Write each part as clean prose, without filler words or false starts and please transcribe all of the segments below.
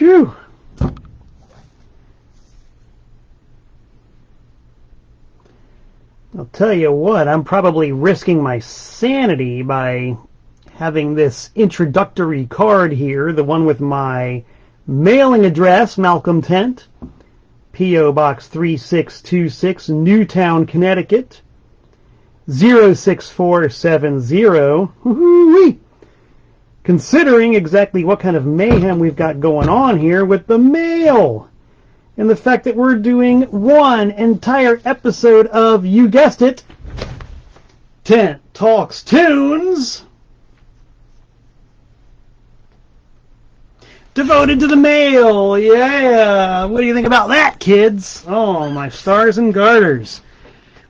Phew. I'll tell you what, I'm probably risking my sanity by having this introductory card here, the one with my mailing address, Malcolm Tent, P.O. Box 3626, Newtown, Connecticut, 06470. Woo-hoo-wee. Considering exactly what kind of mayhem we've got going on here with the mail, and the fact that we're doing one entire episode of, you guessed it, Tent Talks Tunes, devoted to the mail. Yeah, what do you think about that, kids? Oh, my stars and garters.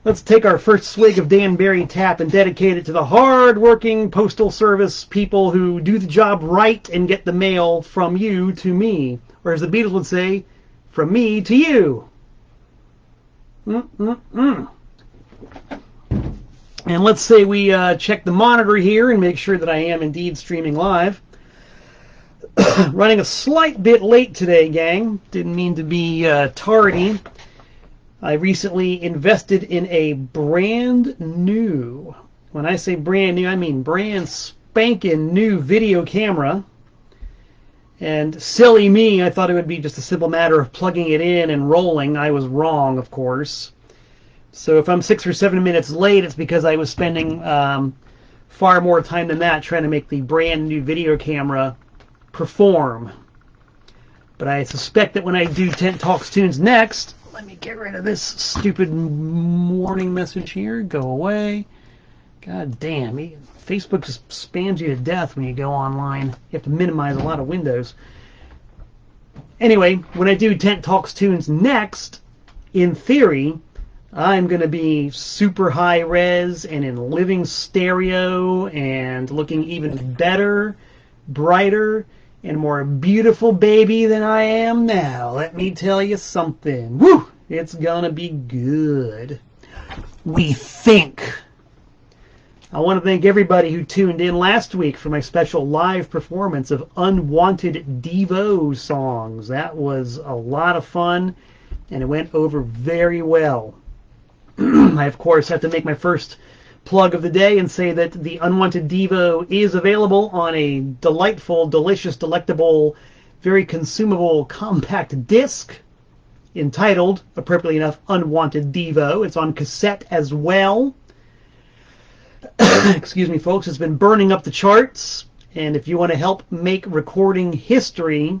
Let's take our first swig of Danbury Tap and dedicate it to the hard-working postal service people who do the job right and get the mail from you to me. Or as the Beatles would say, from me to you. And let's say we check the monitor here and make sure that I am indeed streaming live. Running a slight bit late today, gang. Didn't mean to be tardy. I recently invested in a brand new, when I say brand new, I mean brand spanking new video camera. And silly me, I thought it would be just a simple matter of plugging it in and rolling. I was wrong, of course. So if I'm 6 or 7 minutes late, it's because I was spending far more time than that trying to make the brand new video camera perform. But I suspect that when I do Tent Talks Tunes next, let me get rid of this stupid warning message here. Go away. God damn, Facebook just spams you to death when you go online. You have to minimize a lot of windows. Anyway, when I do Tent Talks Tunes next, in theory, I'm going to be super high res and in living stereo and looking even better, brighter, and more beautiful baby than I am now. Let me tell you something. Woo! It's going to be good. We think. I want to thank everybody who tuned in last week for my special live performance of Unwanted Devo songs. That was a lot of fun, and it went over very well. I, of course, have to make my first plug of the day and say that the Unwanted Devo is available on a delightful, delicious, delectable, very consumable compact disc entitled, appropriately enough, Unwanted Devo. It's on cassette as well. Excuse me, folks. It's been burning up the charts, and if you want to help make recording history,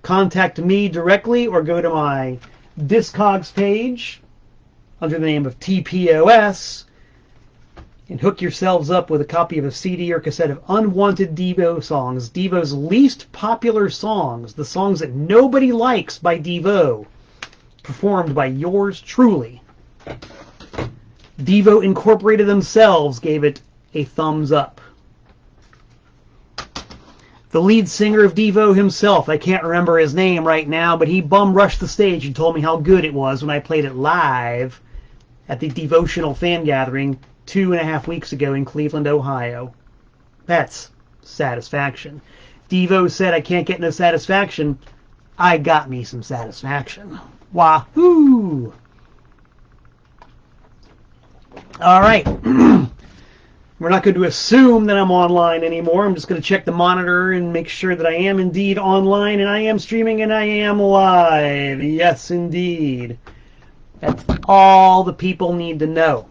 contact me directly or go to my Discogs page under the name of TPOS and hook yourselves up with a copy of a CD or cassette of Unwanted Devo songs, Devo's least popular songs, the songs that nobody likes by Devo, performed by yours truly. Devo Incorporated themselves gave it a thumbs up. The lead singer of Devo himself, I can't remember his name right now, but he bum rushed the stage and told me how good it was when I played it live at the Devotional Fan Gathering 2.5 weeks ago in Cleveland, Ohio. That's satisfaction. Devo said, I can't get no satisfaction. I got me some satisfaction. Wahoo! All right. We're not going to assume that I'm online anymore. I'm just going to check the monitor and make sure that I am indeed online, and I am streaming, and I am live. Yes, indeed. That's all the people need to know.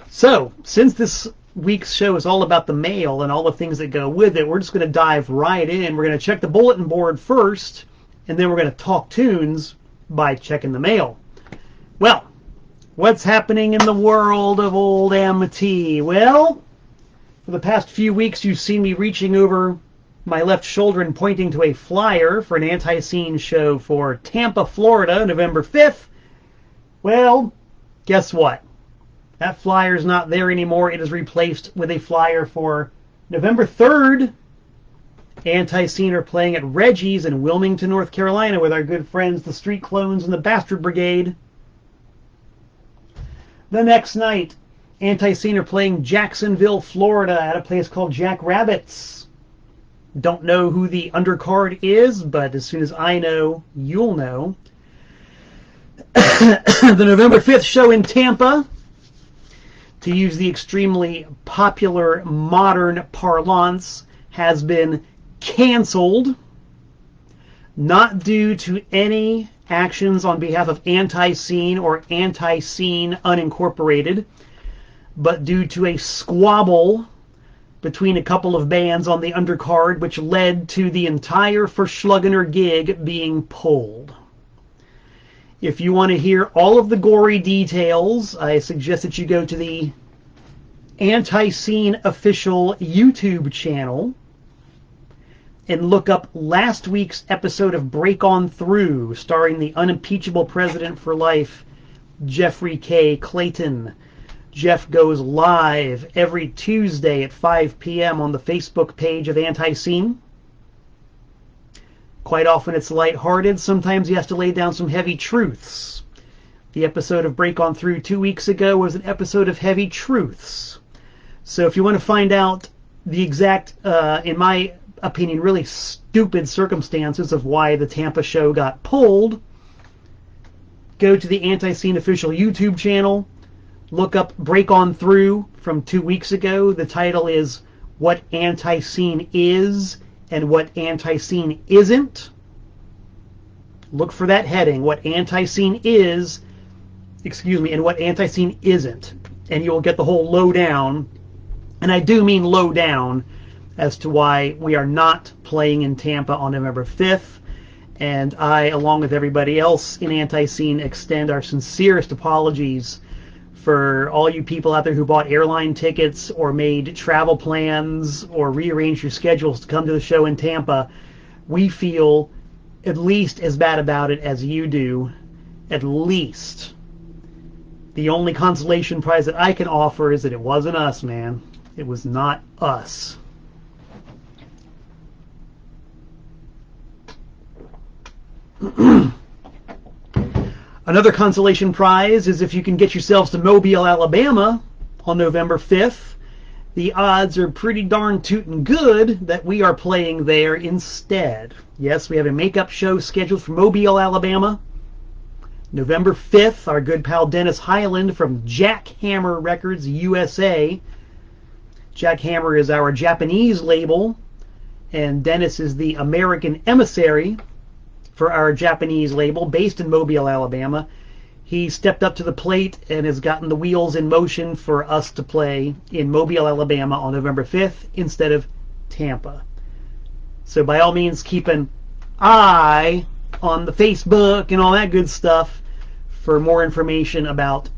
So, since this week's show is all about the mail and all the things that go with it, we're just going to dive right in. We're going to check the bulletin board first, and then we're going to talk tunes by checking the mail. Well, what's happening in the world of old Amity? Well, for the past few weeks, you've seen me reaching over my left shoulder and pointing to a flyer for an Antiseen show for Tampa, Florida, November 5th. Well, guess what? That flyer's not there anymore. It is replaced with a flyer for November 3rd. Antiseen are playing at Reggie's in Wilmington, North Carolina with our good friends, the Street Clones and the Bastard Brigade. The next night, Antiseen are playing Jacksonville, Florida at a place called Jack Rabbit's. Don't know who the undercard is, but as soon as I know, you'll know. The November 5th show in Tampa, to use the extremely popular modern parlance, has been canceled, not due to any actions on behalf of Antiseen or Antiseen Unincorporated, but due to a squabble between a couple of bands on the undercard, which led to the entire Verschlungener gig being pulled. If you want to hear all of the gory details, I suggest that you go to the Antiseen official YouTube channel and look up last week's episode of Break On Through, starring the unimpeachable president for life, Jeffrey K. Clayton. Jeff goes live every Tuesday at 5 p.m. on the Facebook page of Antiseen. Quite often it's lighthearted. Sometimes he has to lay down some heavy truths. The episode of Break On Through 2 weeks ago was an episode of heavy truths. So if you want to find out the exact, in my opinion, really stupid circumstances of why the Tampa show got pulled, go to the Antiseen official YouTube channel, look up Break On Through from 2 weeks ago. The title is What Antiseen Is and What Antiseen Isn't. Look for that heading, What Antiseen Is, and What Antiseen Isn't. And you'll get the whole lowdown, and I do mean lowdown, as to why we are not playing in Tampa on November 5th. And I, along with everybody else in Antiseen, extend our sincerest apologies for all you people out there who bought airline tickets or made travel plans or rearranged your schedules to come to the show in Tampa. We feel at least as bad about it as you do. At least. The only consolation prize that I can offer is that it wasn't us, man. It was not us. Another consolation prize is if you can get yourselves to Mobile, Alabama on November 5th. The odds are pretty darn tootin' good that we are playing there instead. Yes, we have a makeup show scheduled for Mobile, Alabama. November 5th, our good pal Dennis Highland from Jackhammer Records USA. Jackhammer is our Japanese label, and Dennis is the American emissary for our Japanese label based in Mobile, Alabama. He stepped up to the plate and has gotten the wheels in motion for us to play in Mobile, Alabama on November 5th instead of Tampa. So by all means, keep an eye on the Facebook and all that good stuff for more information about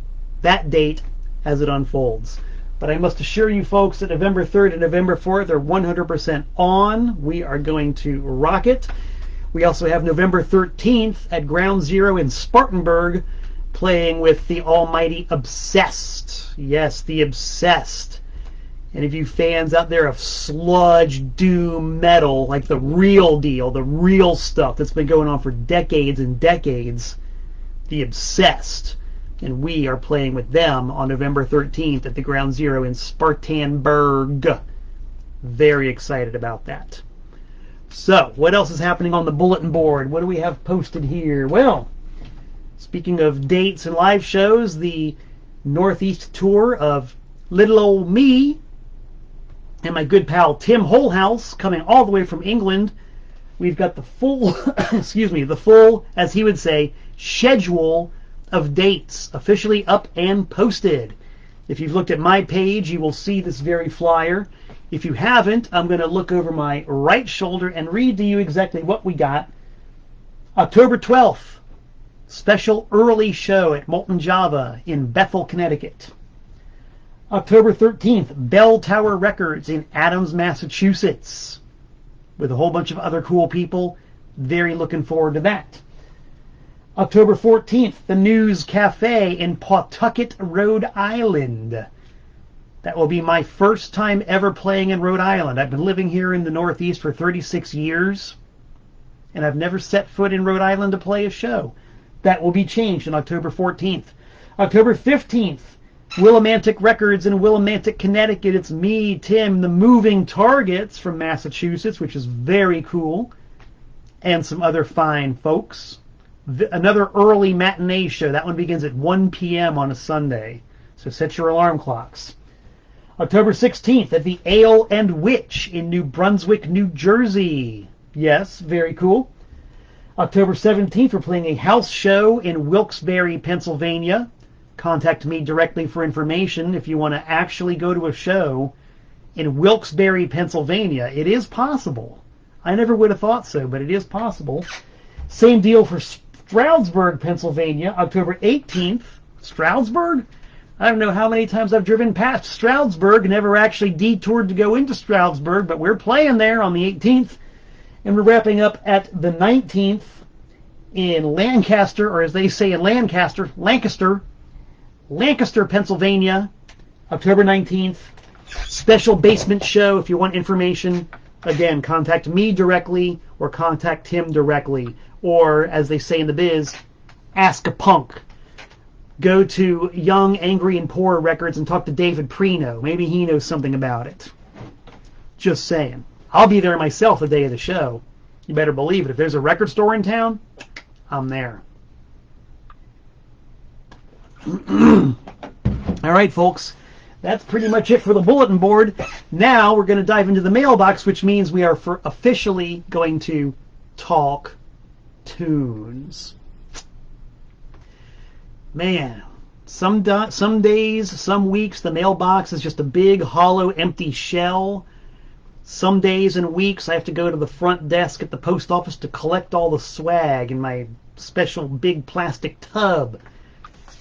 that date as it unfolds. But I must assure you folks that November 3rd and November 4th are 100% on. We are going to rock it. We also have November 13th at Ground Zero in Spartanburg, playing with the almighty Obsessed. Yes, the Obsessed. And if you fans out there of sludge doom metal, like the real deal, the real stuff that's been going on for decades and decades, the Obsessed. And we are playing with them on November 13th at the Ground Zero in Spartanburg. Very excited about that. So, what else is happening on the bulletin board? What do we have posted here? Well, speaking of dates and live shows, the Northeast tour of Little Old Me and my good pal Tim Holhouse coming all the way from England. We've got the full, the full, as he would say, schedule of dates officially up and posted. If you've looked at my page, you will see this very flyer. If you haven't, I'm going to look over my right shoulder and read to you exactly what we got. October 12th, special early show at Molten Java in Bethel, Connecticut. October 13th, Bell Tower Records in Adams, Massachusetts, with a whole bunch of other cool people. Very looking forward to that. October 14th, the News Cafe in Pawtucket, Rhode Island. That will be my first time ever playing in Rhode Island. I've been living here in the Northeast for 36 years, and I've never set foot in Rhode Island to play a show. That will be changed on October 14th. October 15th, Willimantic Records in Willimantic, Connecticut. It's me, Tim, the Moving Targets from Massachusetts, which is very cool, and some other fine folks. Another early matinee show. That one begins at 1 p.m. on a Sunday, so set your alarm clocks. October 16th at the Ale and Witch in New Brunswick, New Jersey. Yes, very cool. October 17th, we're playing a house show in Wilkes-Barre, Pennsylvania. Contact me directly for information if you want to actually go to a show in Wilkes-Barre, Pennsylvania. It is possible. I never would have thought so, but it is possible. Same deal for Stroudsburg, Pennsylvania, October 18th. Stroudsburg? I don't know how many times I've driven past Stroudsburg, never actually detoured to go into Stroudsburg, but we're playing there on the 18th. And we're wrapping up at the 19th in Lancaster, or as they say in Lancaster, Lancaster, Pennsylvania, October 19th. Special basement show. If you want information, again, contact me directly or contact him directly. Or, as they say in the biz, ask a punk. Go to Young, Angry, and Poor Records and talk to David Preno. Maybe he knows something about it. Just saying. I'll be there myself the day of the show. You better believe it. If there's a record store in town, I'm there. All right, folks. That's pretty much it for the bulletin board. Now we're going to dive into the mailbox, which means we are officially going to talk tunes. Man, some days, some weeks, the mailbox is just a big, hollow, empty shell. Some days and weeks, I have to go to the front desk at the post office to collect all the swag in my special big plastic tub.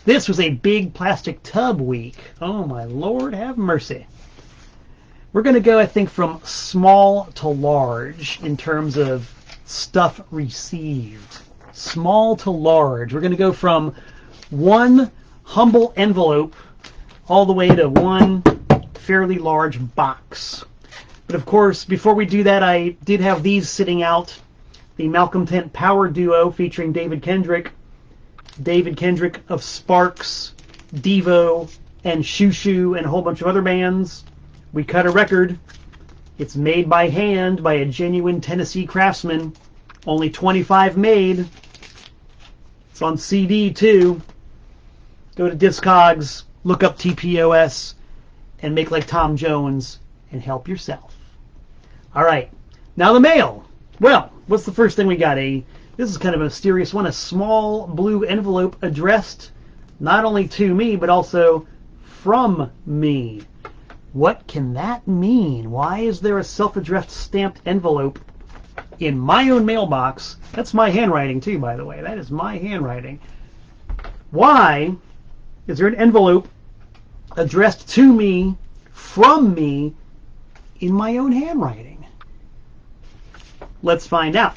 This was a big plastic tub week. Oh, my Lord, have mercy. We're going to go, I think, from small to large in terms of stuff received. Small to large. We're going to go from one humble envelope all the way to one fairly large box. But of course, before we do that, I did have these sitting out. The Malcontent Power Duo featuring David Kendrick. David Kendrick of Sparks, Devo, and Shoo Shoo, and a whole bunch of other bands. We cut a record. It's made by hand by a genuine Tennessee craftsman. Only 25 made. It's on CD too. Go to Discogs, look up TPOS, and make like Tom Jones and help yourself. All right, now the mail. Well, what's the first thing we got? This is kind of a mysterious one. A small blue envelope addressed not only to me, but also from me. What can that mean? Why is there a self-addressed stamped envelope in my own mailbox? That's my handwriting too, by the way. That is my handwriting. Why is there an envelope addressed to me, from me, in my own handwriting? Let's find out.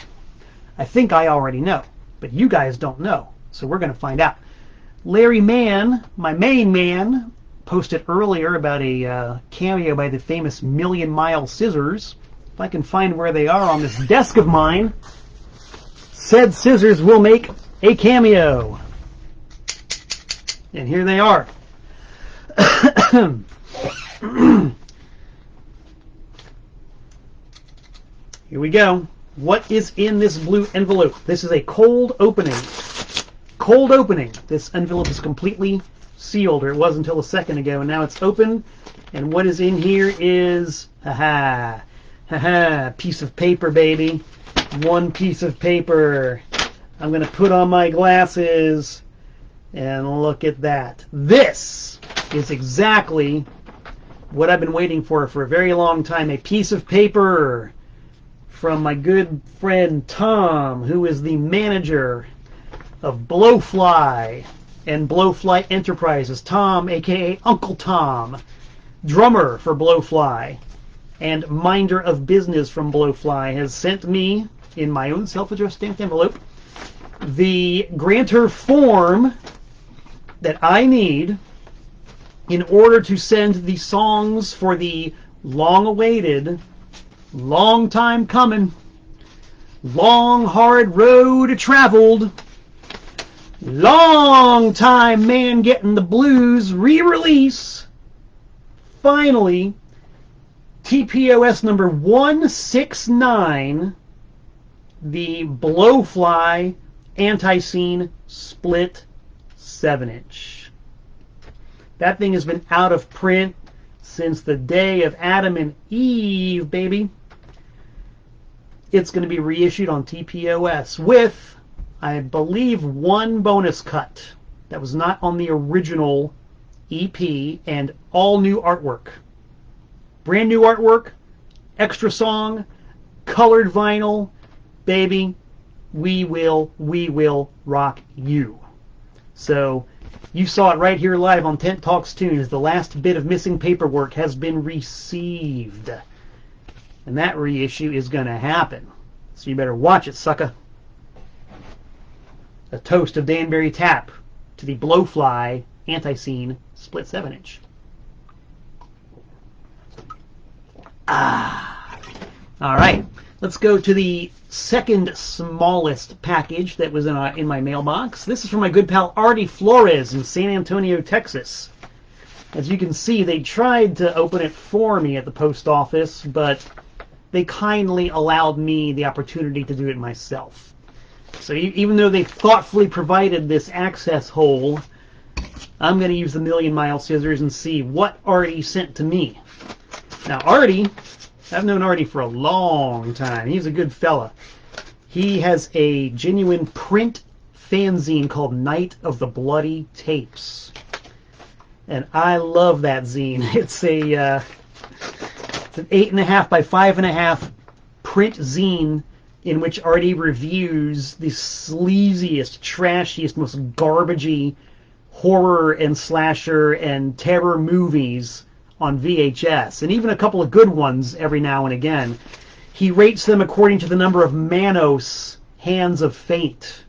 I think I already know, but you guys don't know, so we're going to find out. Larry Mann, my main man, posted earlier about a cameo by the famous Million Mile Scissors. If I can find where they are on this desk of mine, said Scissors will make a cameo. And here they are. Here we go. What is in this blue envelope? This is a cold opening. Cold opening. This envelope is completely sealed, or it was until a second ago, and now it's open. And what is in here is, piece of paper, baby. One piece of paper. I'm going to put on my glasses, and look at that. This is exactly what I've been waiting for a very long time. A piece of paper from my good friend Tom, who is the manager of Blowfly and Blowfly Enterprises. Tom, a.k.a. Uncle Tom, drummer for Blowfly and minder of business from Blowfly, has sent me, in my own self-addressed stamped envelope, the grantor form that I need in order to send the songs for the long-awaited, long time coming, long hard road traveled, long time man getting the blues re-release. Finally, TPOS number 169, the Blowfly Antiseen split 7-inch. That thing has been out of print since the day of Adam and Eve, baby. It's going to be reissued on TPOS with, I believe, one bonus cut that was not on the original EP, and all new artwork. Brand new artwork, extra song, colored vinyl. Baby, we will rock you. So you saw it right here live on Tent Talks Tunes. The last bit of missing paperwork has been received. And that reissue is going to happen. So you better watch it, sucker. A toast of Danbury Tap to the Blowfly Antiseen split 7-inch. All right. Let's go to the second smallest package that was in my mailbox. This is from my good pal Artie Flores in San Antonio, Texas. As you can see, they tried to open it for me at the post office, but they kindly allowed me the opportunity to do it myself. So even though they thoughtfully provided this access hole, I'm going to use the Million Mile Scissors and see what Artie sent to me. Now, Artie, I've known Artie for a long time. He's a good fella. He has a genuine print fanzine called Night of the Bloody Tapes. And I love that zine. It's an 8.5 by 5.5 print zine in which Artie reviews the sleaziest, trashiest, most garbagey horror and slasher and terror movies on VHS, and even a couple of good ones every now and again. He rates them according to the number of Manos Hands of Fate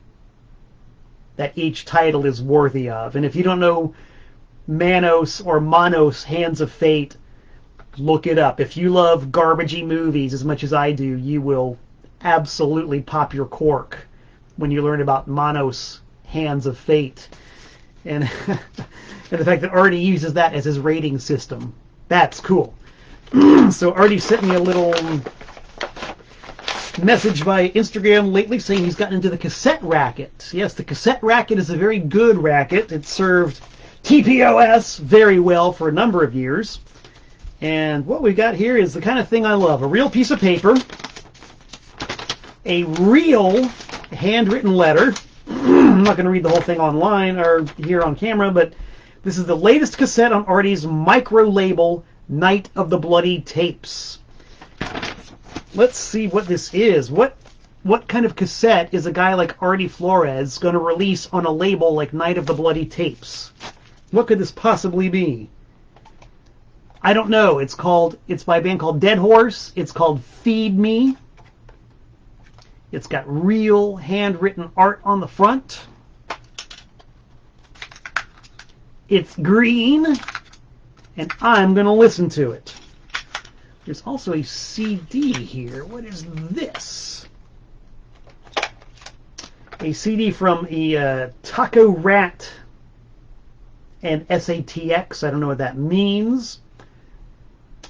that each title is worthy of. And if you don't know Manos or Manos Hands of Fate, look it up. If you love garbagey movies as much as I do, you will absolutely pop your cork when you learn about Manos Hands of Fate. And and the fact that Artie uses that as his rating system. That's cool. So Artie sent me a little message by Instagram lately saying he's gotten into the cassette racket. Yes, the cassette racket is a very good racket. It served TPOS very well for a number of years. And what we've got here is the kind of thing I love. A real piece of paper, a real handwritten letter. I'm not going to read the whole thing online or here on camera, but this is the latest cassette on Artie's micro-label, Night of the Bloody Tapes. Let's see what this is. What kind of cassette is a guy like Artie Flores going to release on a label like Night of the Bloody Tapes? What could this possibly be? I don't know. It's by a band called Dead Horse. It's called Feed Me. It's got real handwritten art on the front. It's green, and I'm going to listen to it. There's also a CD here. What is this? A CD from the Taco Rat and SATX. I don't know what that means.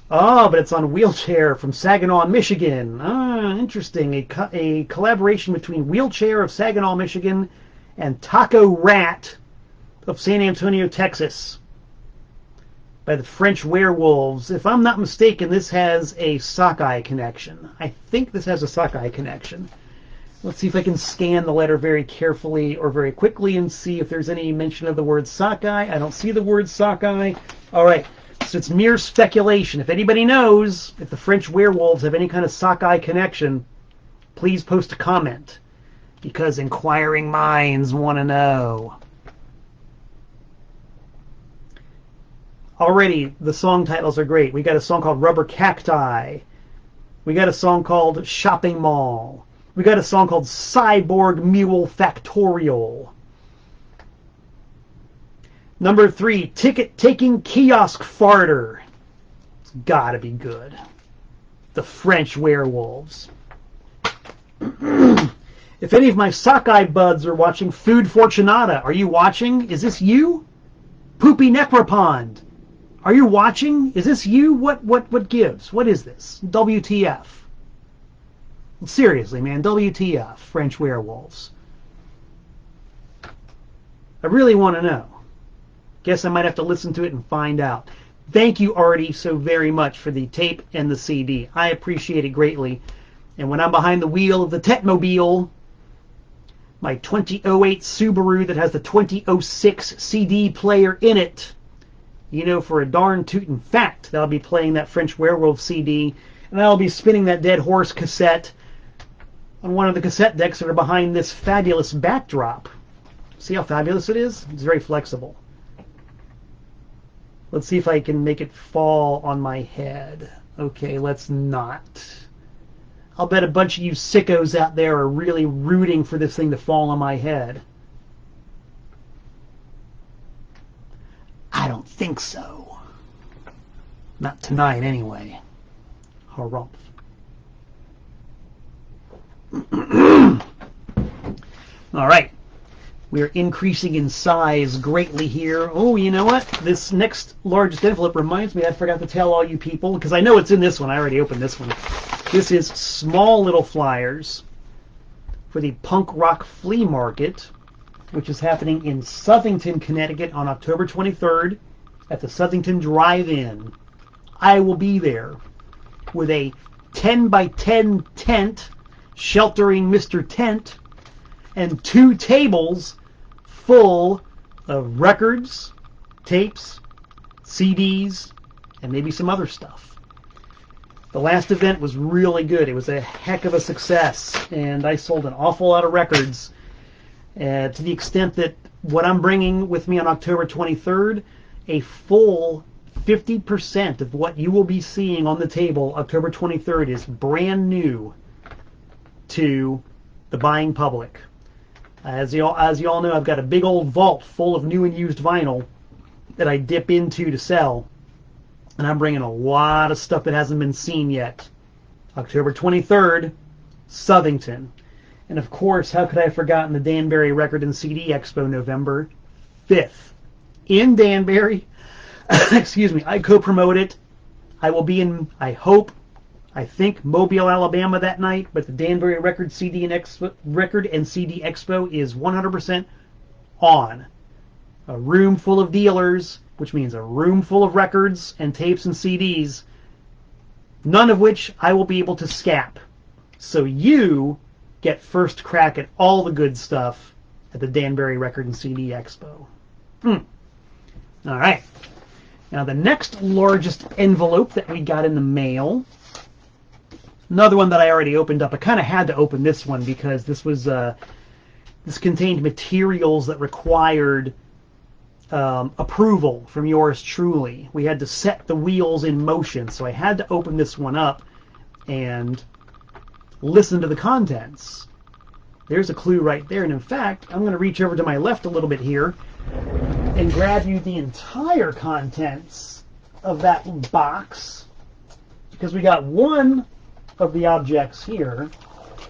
Oh, but it's on Wheelchair from Saginaw, Michigan. Ah, interesting. A collaboration between Wheelchair of Saginaw, Michigan and Taco Rat of San Antonio, Texas, by the French Werewolves. If I'm not mistaken, this has a sockeye connection. I think this has a sockeye connection. Let's see if I can scan the letter very carefully or very quickly and see if there's any mention of the word sockeye. I don't see the word sockeye. All right, so it's mere speculation. If anybody knows if the French Werewolves have any kind of sockeye connection, please post a comment, because inquiring minds want to know. Already, the song titles are great. We got a song called Rubber Cacti. We got a song called Shopping Mall. We got a song called Cyborg Mule Factorial. Number 3, Ticket-Taking Kiosk Farter. It's gotta be good. The French Werewolves. If any of my sockeye buds are watching, Food Fortunata, are you watching? Is this you? Poopy Necropond, are you watching? Is this you? What gives? What is this? WTF? Seriously, man, WTF, French werewolves. I really want to know. Guess I might have to listen to it and find out. Thank you, Artie, so very much for the tape and the CD. I appreciate it greatly. And when I'm behind the wheel of the Tetmobile, my 2008 Subaru that has the 2006 CD player in it, you know for a darn tootin' fact that I'll be playing that French Werewolf CD, and I'll be spinning that Dead Horse cassette on one of the cassette decks that are behind this fabulous backdrop. See how fabulous it is? It's very flexible. Let's see if I can make it fall on my head. Okay, let's not. I'll bet a bunch of you sickos out there are really rooting for this thing to fall on my head. I don't think so. Not tonight, anyway. Harumph. All right. We're increasing in size greatly here. Oh, you know what? This next largest envelope reminds me I forgot to tell all you people, because I know it's in this one. I already opened this one. This is small little flyers for the Punk Rock Flea Market, which is happening in Southington, Connecticut on October 23rd at the Southington Drive-In. I will be there with a 10 by 10 tent sheltering Mr. Tent and 2 tables full of records, tapes, CDs, and maybe some other stuff. The last event was really good. It was a heck of a success, and I sold an awful lot of records to the extent that what I'm bringing with me on October 23rd, a full 50% of what you will be seeing on the table October 23rd is brand new to the buying public. As you all know, I've got a big old vault full of new and used vinyl that I dip into to sell. And I'm bringing a lot of stuff that hasn't been seen yet. October 23rd, Southington. And of course, how could I have forgotten the Danbury Record and CD Expo November 5th? In Danbury. Excuse me, I co-promote it. I will be in, I think, Mobile, Alabama that night, but the Danbury Record and CD Expo is 100% on. A room full of dealers, which means a room full of records and tapes and CDs, none of which I will be able to scap. So you get first crack at all the good stuff at the Danbury Record and CD Expo. All right. Now the next largest envelope that we got in the mail, another one that I already opened up. I kind of had to open this one because this was this contained materials that required approval from yours truly. We had to set the wheels in motion, so I had to open this one up and listen to the contents. There's a clue right there, and in fact, I'm going to reach over to my left a little bit here and grab you the entire contents of that box, because we got one of the objects here,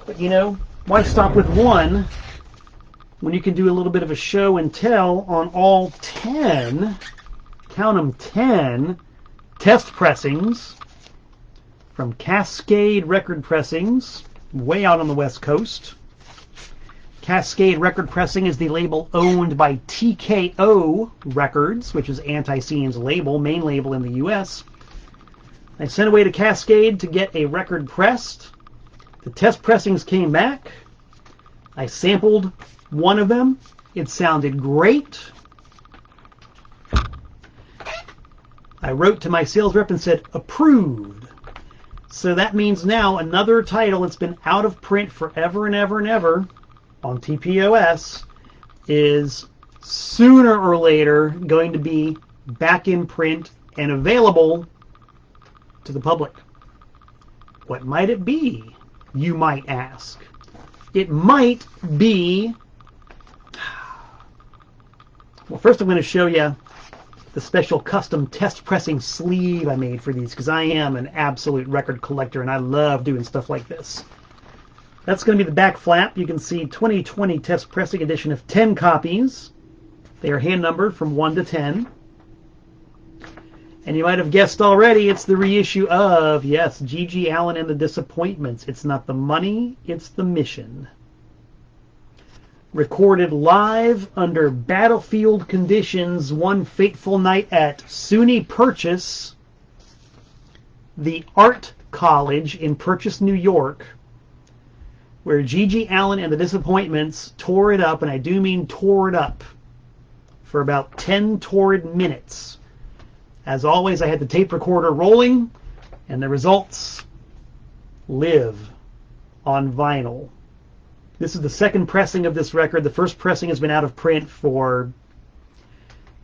but you know, why stop with one when you can do a little bit of a show and tell on all 10, count them 10, test pressings from Cascade Record Pressings, way out on the West Coast. Cascade Record Pressing is the label owned by TKO Records, which is Antiseen's label, main label in the U.S. I sent away to Cascade to get a record pressed. The test pressings came back. I sampled one of them. It sounded great. I wrote to my sales rep and said, approved. So that means now another title that's been out of print forever and ever and ever on TPOS is sooner or later going to be back in print and available to the public. What might it be, you might ask? It might be... Well, first I'm going to show you the special custom test pressing sleeve I made for these, because I am an absolute record collector and I love doing stuff like this. That's going to be the back flap. You can see 2020 test pressing edition of 10 copies. They are hand numbered from 1 to 10. And you might have guessed already, it's the reissue of, yes, G.G. Allin and the Disappointments. It's not the money, it's the mission. Recorded live under battlefield conditions one fateful night at SUNY Purchase, the Art College in Purchase, New York, where G.G. Allin and the Disappointments tore it up, and I do mean tore it up, for about 10 torrid minutes. As always, I had the tape recorder rolling, and the results live on vinyl. This is the second pressing of this record. The first pressing has been out of print for,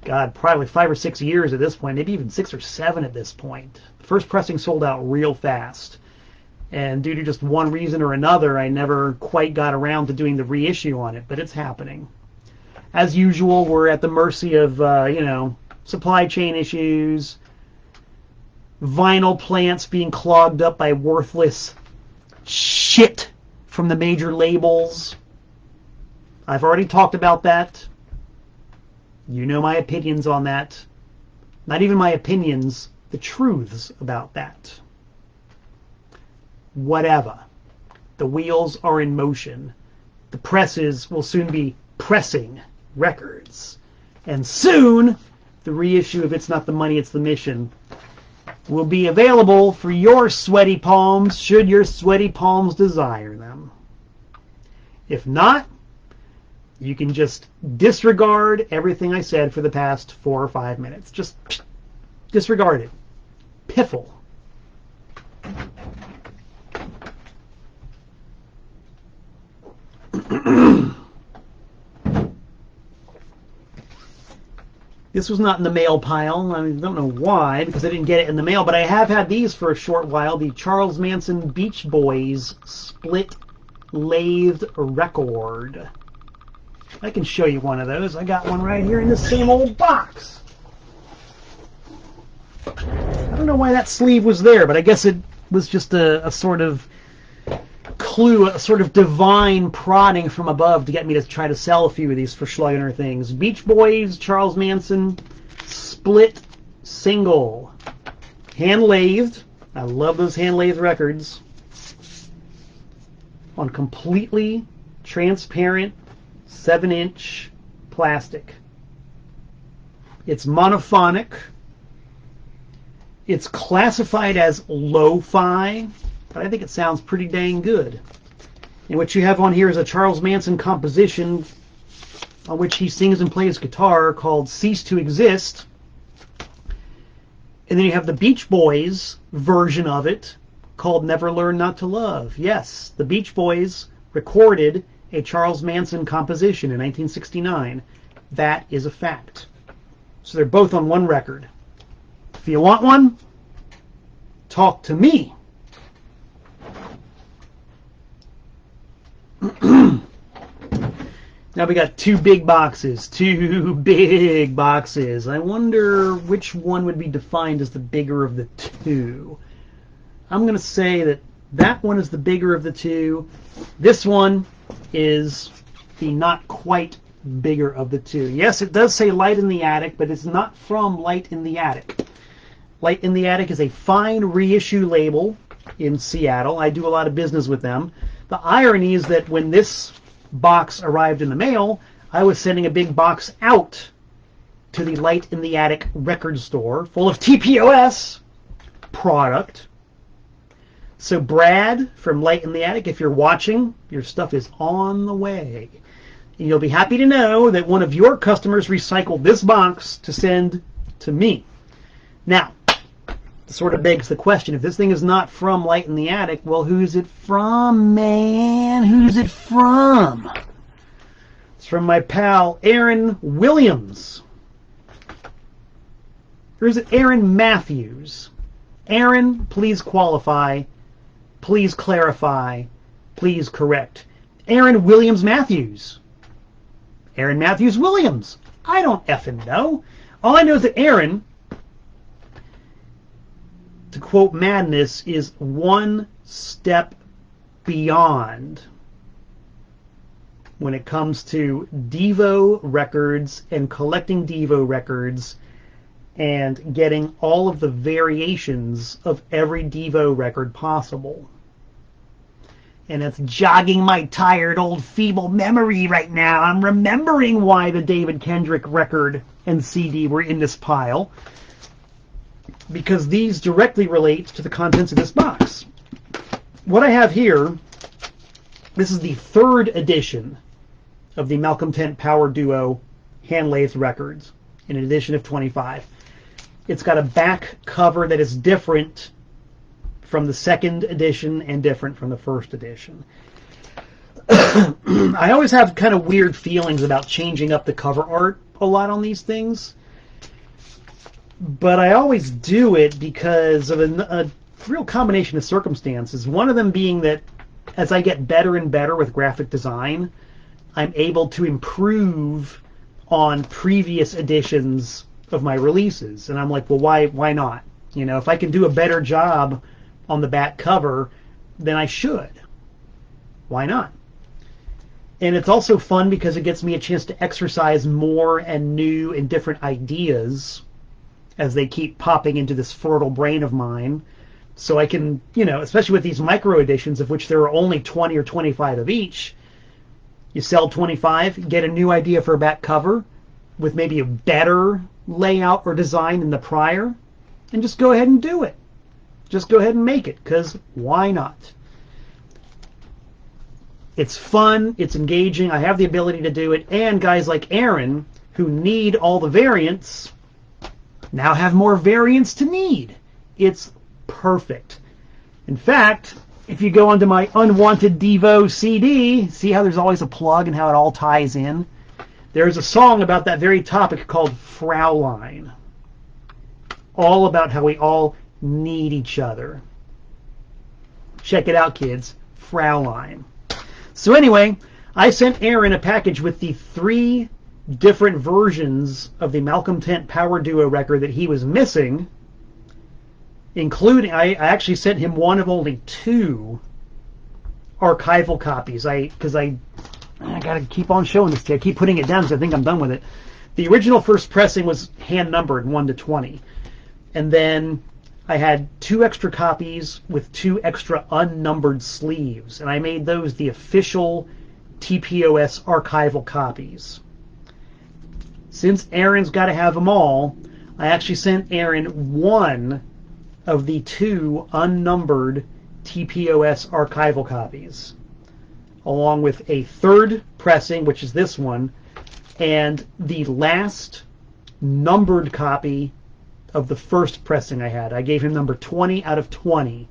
God, probably 5 or 6 years at this point, maybe even 6 or 7 at this point. The first pressing sold out real fast. And due to just one reason or another, I never quite got around to doing the reissue on it, but it's happening. As usual, we're at the mercy of, supply chain issues, vinyl plants being clogged up by worthless shit from the major labels. I've already talked about that. You know my opinions on that. Not even my opinions, the truths about that. Whatever. The wheels are in motion. The presses will soon be pressing records. And soon, the reissue of It's Not the Money, It's the Mission will be available for your sweaty palms, should your sweaty palms desire them. If not, you can just disregard everything I said for the past 4 or 5 minutes. Just disregard it. Piffle. This was not in the mail pile. I don't know why, because I didn't get it in the mail, but I have had these for a short while. The Charles Manson Beach Boys split lathed record. I can show you one of those. I got one right here in this same old box. I don't know why that sleeve was there, but I guess it was just a sort of clue, a sort of divine prodding from above to get me to try to sell a few of these for Schlagner things. Beach Boys, Charles Manson, split single. Hand-lathed. I love those hand-lathed records. On completely transparent 7-inch plastic. It's monophonic. It's classified as lo-fi, but I think it sounds pretty dang good. And what you have on here is a Charles Manson composition on which he sings and plays guitar called Cease to Exist. And then you have the Beach Boys version of it called Never Learn Not to Love. Yes, the Beach Boys recorded a Charles Manson composition in 1969. That is a fact. So they're both on one record. If you want one, talk to me. Now we got two big boxes. I wonder which one would be defined as the bigger of the two. I'm going to say that that one is the bigger of the two. This one is the not quite bigger of the two. Yes, it does say Light in the Attic, but it's not from Light in the Attic. Light in the Attic is a fine reissue label in Seattle. I do a lot of business with them. The irony is that when this box arrived in the mail, I was sending a big box out to the Light in the Attic record store full of TPOS product. So Brad from Light in the Attic, if you're watching, your stuff is on the way. And you'll be happy to know that one of your customers recycled this box to send to me. Now, it sort of begs the question, if this thing is not from Light in the Attic, well, who's it from, man? Who's it from? It's from my pal Aaron Williams. Or is it Aaron Matthews? Aaron, please qualify. Please clarify. Please correct. Aaron Williams Matthews. Aaron Matthews Williams. I don't effing know. All I know is that Aaron, to quote Madness, is one step beyond. when it comes to Devo records and collecting Devo records and getting all of the variations of every Devo record possible. And it's jogging my tired old feeble memory right now. I'm remembering why the David Kendrick record and CD were in this pile, because these directly relate to the contents of this box. What I have here, this is the 3rd edition of the Malcolm Tent Power Duo hand lathe records, in an edition of 25. It's got a back cover that is different from the 2nd edition and different from the 1st edition. I always have kind of weird feelings about changing up the cover art a lot on these things, but I always do it because of a real combination of circumstances. One of them being that as I get better and better with graphic design, I'm able to improve on previous editions of my releases. And I'm like, well, why not? You know, if I can do a better job on the back cover, then I should. Why not? And it's also fun because it gets me a chance to exercise more and new and different ideas as they keep popping into this fertile brain of mine. So I can, you know, especially with these micro editions, of which there are only 20 or 25 of each, you sell 25, get a new idea for a back cover with maybe a better layout or design than the prior, and just go ahead and do it. Just go ahead and make it, because why not? It's fun, it's engaging, I have the ability to do it, and guys like Aaron, who need all the variants, now have more variants to need. It's perfect. In fact, if you go onto my Unwanted Devo CD, see how there's always a plug and how it all ties in? There's a song about that very topic called Fraulein. All about how we all need each other. Check it out, kids. Fraulein. So anyway, I sent Aaron a package with the 3 different versions of the Malcolm Tent Power Duo record that he was missing, including, I actually sent him one of only 2 archival copies. Because I got to keep on showing this to you. I keep putting it down because I think I'm done with it. The original first pressing was hand numbered 1 to 20. And then I had 2 extra copies with 2 extra unnumbered sleeves. And I made those the official TPOS archival copies. Since Aaron's got to have them all, I actually sent Aaron 1 of the 2 unnumbered TPOS archival copies, along with a 3rd pressing, which is this one, and the last numbered copy of the first pressing I had. I gave him number 20 out of 20,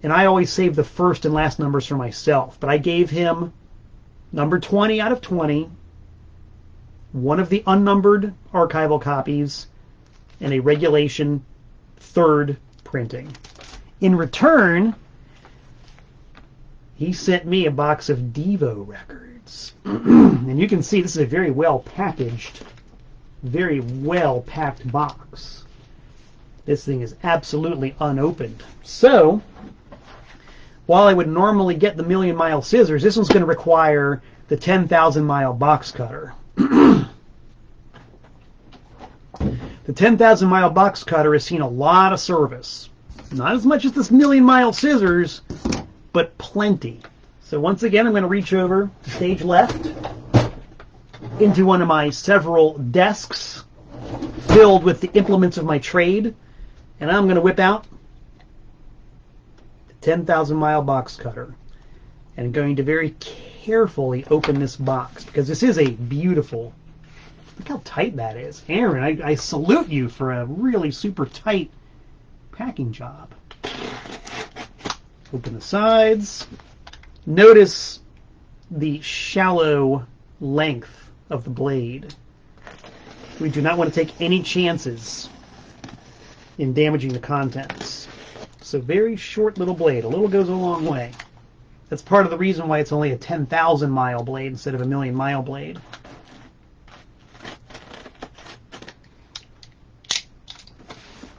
and I always save the first and last numbers for myself, but I gave him number 20 out of 20, one of the unnumbered archival copies, and a regulation 3rd printing. In return, he sent me a box of Devo records. And you can see this is a very well packaged, very well packed box. This thing is absolutely unopened. So, while I would normally get the Million Mile Scissors, this one's going to require the 10,000 Mile box cutter. The 10,000 Mile box cutter has seen a lot of service. Not as much as this Million Mile Scissors, but plenty. So once again, I'm going to reach over to stage left into one of my several desks filled with the implements of my trade, and I'm going to whip out the 10,000 Mile box cutter. And I'm going to very carefully open this box, because this is a beautiful, look how tight that is. Aaron, I salute you for a really super tight packing job. Open the sides. Notice the shallow length of the blade. We do not want to take any chances in damaging the contents. So very short little blade. A little goes a long way. That's part of the reason why it's only a 10,000 mile blade instead of a million mile blade.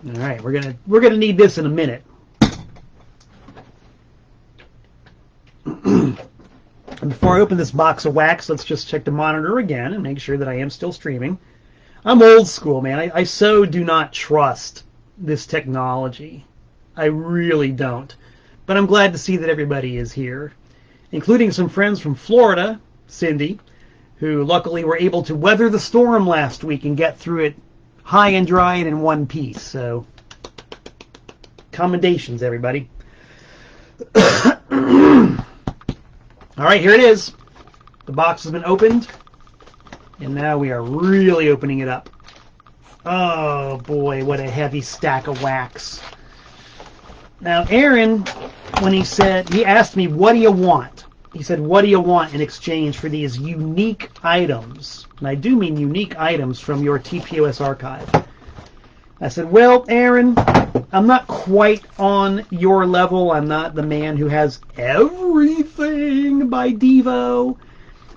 All right, we're gonna need this in a minute. before I open this box of wax, let's just check the monitor again and make sure that I am still streaming. I'm old school, man. I so do not trust this technology. I really don't. But I'm glad to see that everybody is here, including some friends from Florida, Cindy, who luckily were able to weather the storm last week and get through it high and dry and in one piece. So, commendations, everybody. All right, here it is. The box has been opened, and now we are really opening it up. Oh boy, what a heavy stack of wax. Now, Aaron, when he asked me, what do you want? He said, what do you want in exchange for these unique items? And I do mean unique items from your TPOS archive. I said, well, Aaron, I'm not quite on your level. I'm not the man who has everything by Devo.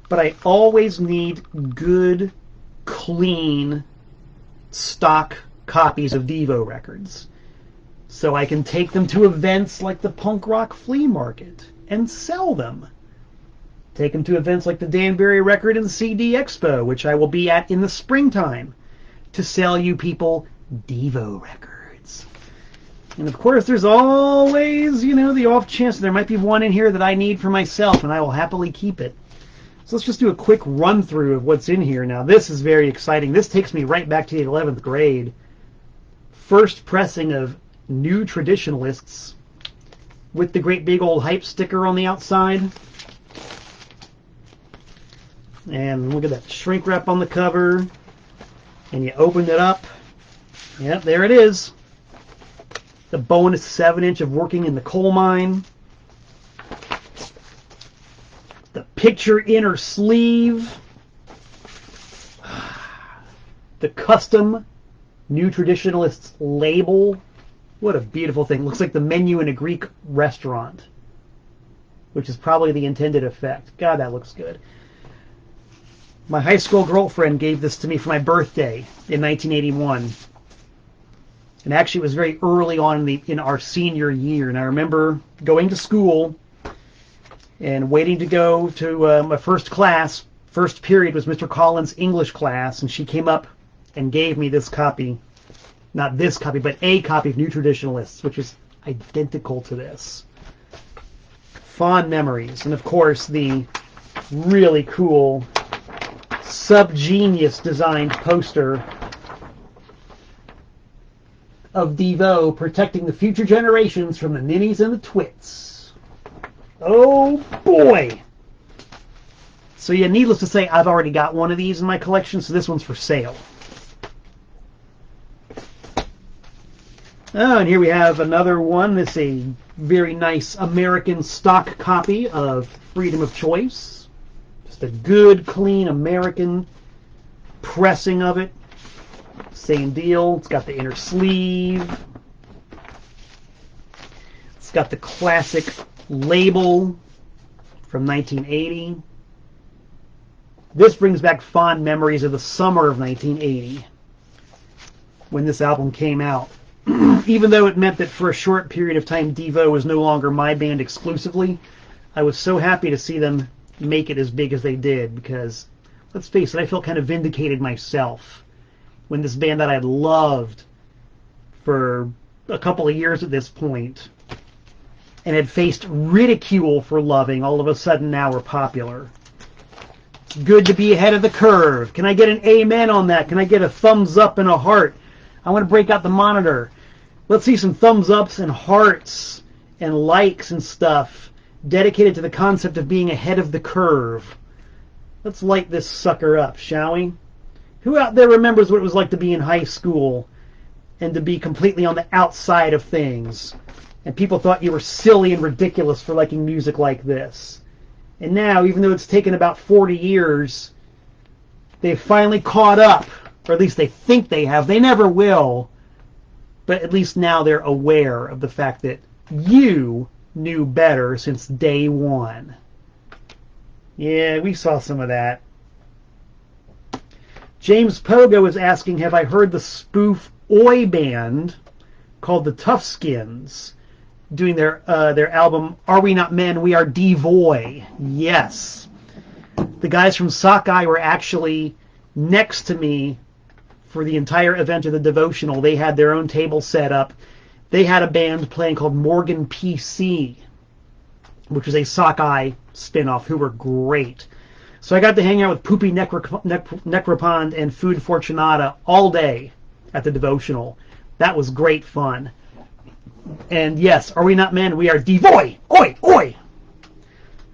But I always need good, clean, stock copies of Devo records. So I can take them to events like the punk rock flea market and sell them. Take them to events like the Danbury Record and CD Expo, which I will be at in the springtime, to sell you people Devo records. And of course, there's always, the off chance that there might be one in here that I need for myself, and I will happily keep it. So let's just do a quick run through of what's in here. Now, this is very exciting. This takes me right back to the 11th grade. First pressing of New Traditionalists with the great big old hype sticker on the outside. And look at that shrink wrap on the cover. And you open it up. Yep, there it is. The bonus 7-inch of Working in the Coal Mine. The picture inner sleeve. The custom New Traditionalists label. What a beautiful thing. Looks like the menu in a Greek restaurant, which is probably the intended effect. God, that looks good. My high school girlfriend gave this to me for my birthday in 1981. And actually, it was very early on in our senior year. And I remember going to school and waiting to go to my first class. First period was Mr. Collins' English class, and she came up and gave me this copy. Not this copy, but a copy of New Traditionalists, which is identical to this. Fond memories. And of course, the really cool Subgenius designed poster of Devo protecting the future generations from the ninnies and the twits. Oh boy! So yeah, needless to say, I've already got one of these in my collection, so this one's for sale. Oh, and here we have another one. This is a very nice American stock copy of Freedom of Choice. Just a good, clean American pressing of it. Same deal. It's got the inner sleeve. It's got the classic label from 1980. This brings back fond memories of the summer of 1980 when this album came out. Even though it meant that for a short period of time Devo was no longer my band exclusively, I was so happy to see them make it as big as they did because, let's face it, I felt kind of vindicated myself when this band that I had loved for a couple of years at this point and had faced ridicule for loving all of a sudden now were popular. It's good to be ahead of the curve. Can I get an amen on that? Can I get a thumbs up and a heart? I want to break out the monitor. Let's see some thumbs ups and hearts and likes and stuff dedicated to the concept of being ahead of the curve. Let's light this sucker up, shall we? Who out there remembers what it was like to be in high school and to be completely on the outside of things? And people thought you were silly and ridiculous for liking music like this. And now, even though it's taken about 40 years, they've finally caught up. Or at least they think they have. They never will. But at least now they're aware of the fact that you knew better since day one. Yeah, we saw some of that. James Pogo is asking, have I heard the spoof Oi band called the Toughskins? doing their album Are We Not Men, We Are Devo. Yes. The guys from Sockeye were actually next to me for the entire event of the devotional. They had their own table set up. They had a band playing called Morgan PC, which was a Sockeye spinoff, who were great. So I got to hang out with Poopy Necropond and Food Fortunata all day at the devotional. That was great fun. And yes, Are We Not Men? We Are Devo. Oi, oi!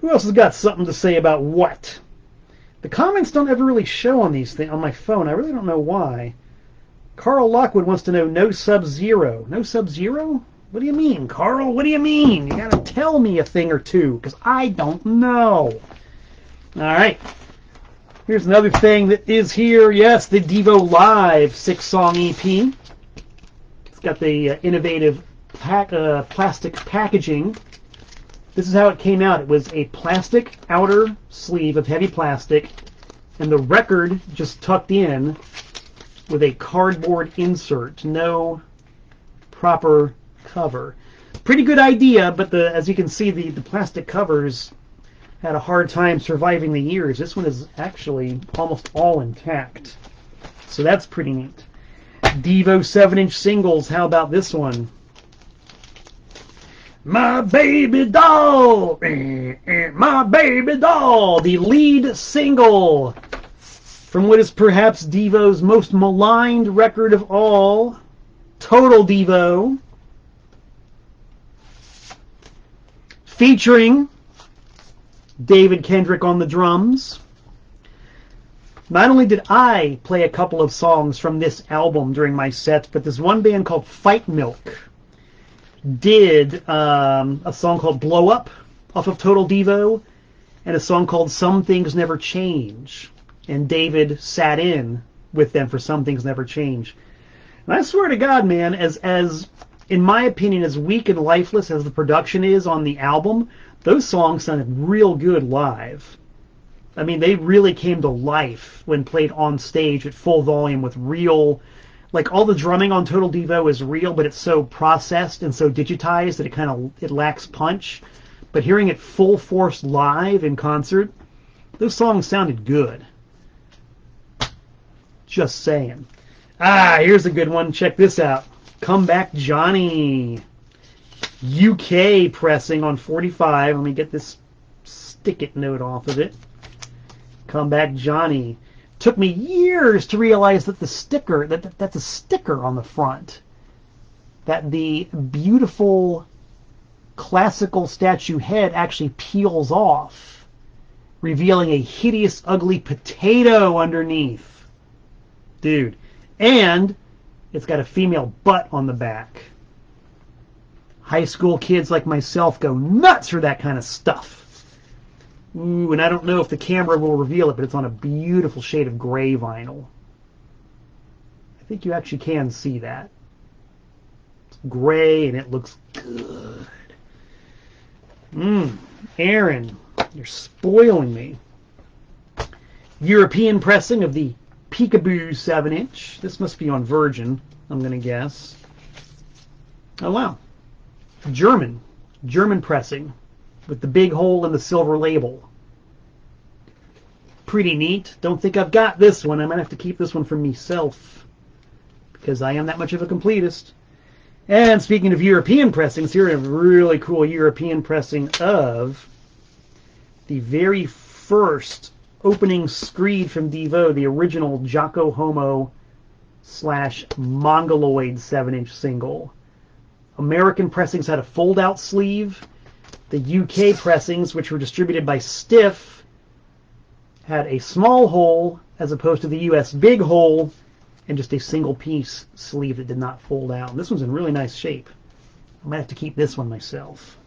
Who else has got something to say about what? The comments don't ever really show on these things on my phone. I really don't know why. Carl Lockwood wants to know no Sub-Zero. No Sub-Zero? What do you mean, Carl? What do you mean? You gotta tell me a thing or two, because I don't know. All right. Here's another thing that is here. Yes, the Devo Live 6-song EP. It's got the innovative plastic packaging. This is how it came out. It was a plastic outer sleeve of heavy plastic, and the record just tucked in with a cardboard insert. No proper cover. Pretty good idea, but as you can see, the plastic covers had a hard time surviving the years. This one is actually almost all intact. So that's pretty neat. Devo 7-inch singles. How about this one? My Baby Doll! My Baby Doll! The lead single from what is perhaps Devo's most maligned record of all, Total Devo, featuring David Kendrick on the drums. Not only did I play a couple of songs from this album during my set, but this one band called Fight Milk did a song called Blow Up off of Total Devo, and a song called Some Things Never Change. And David sat in with them for Some Things Never Change. And I swear to God, man, as in my opinion, as weak and lifeless as the production is on the album, those songs sounded real good live. I mean, they really came to life when played on stage at full volume with real, like all the drumming on Total Devo is real, but it's so processed and so digitized that it lacks punch. But hearing it full force live in concert, those songs sounded good. Just saying. Here's a good one. Check this out. Come Back Johnny. UK pressing on 45. Let me get this stick-it note off of it. Come Back Johnny. Took me years to realize that the sticker, that's a sticker on the front. That the beautiful classical statue head actually peels off, revealing a hideous, ugly potato underneath. Dude. And it's got a female butt on the back. High school kids like myself go nuts for that kind of stuff. Ooh, and I don't know if the camera will reveal it, but it's on a beautiful shade of gray vinyl. I think you actually can see that. It's gray and it looks good. Aaron, you're spoiling me. European pressing of the Peekaboo 7-inch. This must be on Virgin, I'm going to guess. Oh, wow. German pressing with the big hole in the silver label. Pretty neat. Don't think I've got this one. I might have to keep this one for myself because I am that much of a completist. And speaking of European pressings, here a really cool European pressing of the very first opening screed from Devo, the original Jocko Homo / Mongoloid 7-inch single. American pressings had a fold-out sleeve. The UK pressings, which were distributed by Stiff, had a small hole as opposed to the US big hole and just a single-piece sleeve that did not fold out. And this one's in really nice shape. I might have to keep this one myself.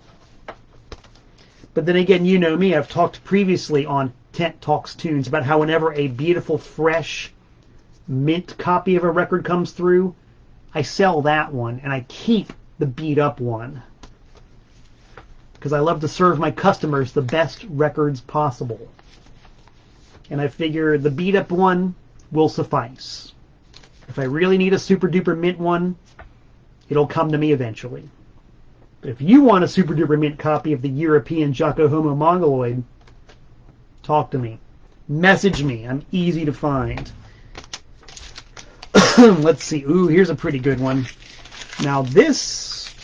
But then again, you know me. I've talked previously on Tent Talks Tunes about how whenever a beautiful, fresh, mint copy of a record comes through, I sell that one, and I keep the beat-up one. Because I love to serve my customers the best records possible. And I figure the beat-up one will suffice. If I really need a super-duper mint one, it'll come to me eventually. But if you want a super duper mint copy of the European Jaco Homo Mongoloid, talk to me. Message me. I'm easy to find. Let's see. Ooh, here's a pretty good one. Now this